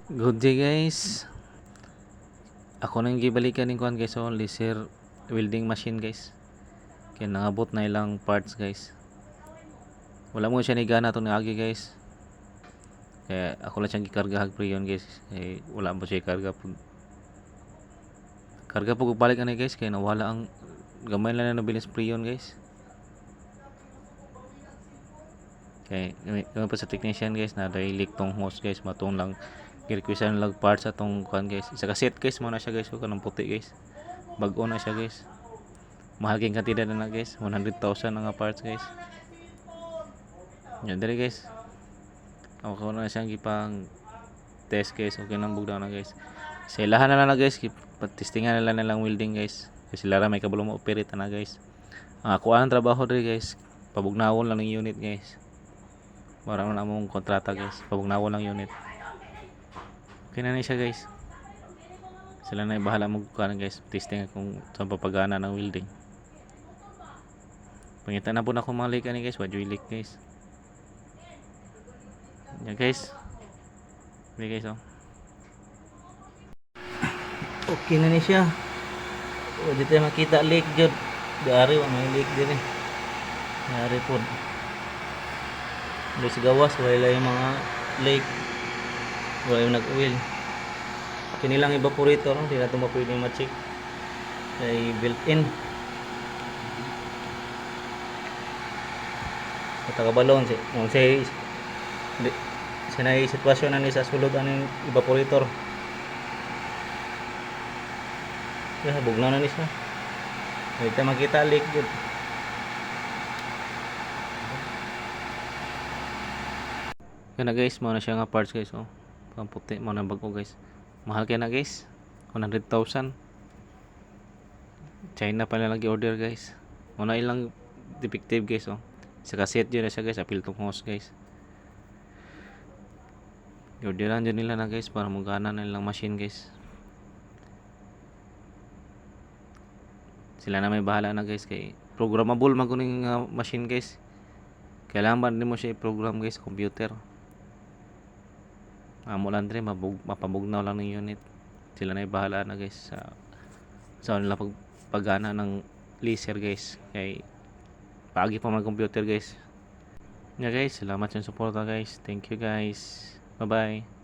Good day guys. Ako nang gibalikan ning kuan guys, so laser welding machine guys. Kaya nangabot na ilang parts guys. Wala mo siya ni gana to agi guys. Kaya ako lang siyang gikarga hagpriyon guys. Wala mo siya karga pug karga pug balik ani guys kaya nawala ang gamay lang na nabilis priyon guys. Kaya kami pa sa technician guys na leak tong hose guys, matong lang gi-requestan lang parts atong kuan guys. Isa ka set guys mo na siya guys, so kanang puti guys. Bag-o na siya guys. Mahal king kantidad na guys, 100,000 na nga parts guys. Yan dali guys. Ako na siyang gipang test guys, okay nang bugdaw na guys. Sa ilahan na lang guys, patistingan na lang welding guys. Kasi lara may kabalo mo operate na guys. Ang ako ang trabaho diri guys, pabugnawon lang ng unit guys. Para na mong kontrata guys, pabugnawon lang unit. Okay na siya guys. Sila na bahala mo kuan guys, testing kung saan papagana ng welding. Pangita na po na akong mga leak ani guys, wadyo leak guys. Yan guys. Okay guys oh. Okay na ni siya. O dito makita leak jud. Dari wa may leak dire. Dari pod. Dito sa gawas wala yung mga leak. Wala yung nag-oil. Kini lang evaporator, hindi na ito mapwede ma-check. Ay built-in. Matakabalon siya. Sinay sitwasyon na ni sa sulod ang evaporator. Kaya bugnaw na ni siya. Dito makita leak jud. Kana guys, mo na siya nga parts guys oh. Pamputi mo na bago guys. Mahal kaya na guys. 100,000. China pa na lagi order guys. Muna ilang defective guys oh. Sa kaset yun na siya guys, apil tong hose guys. Orderan dyan nila na guys para magana na ilang machine guys. Sila na may bahala na guys kay programmable maguning machine guys. Kailangan din mo siya i-program guys, computer. Amo lang din mapabugnaw lang ng unit. Sila na bahala na guys sa nila pagana ng laser guys. Kay paagi pa mag computer guys. Yeah guys, salamat sa suporta guys. Thank you guys. Bye bye.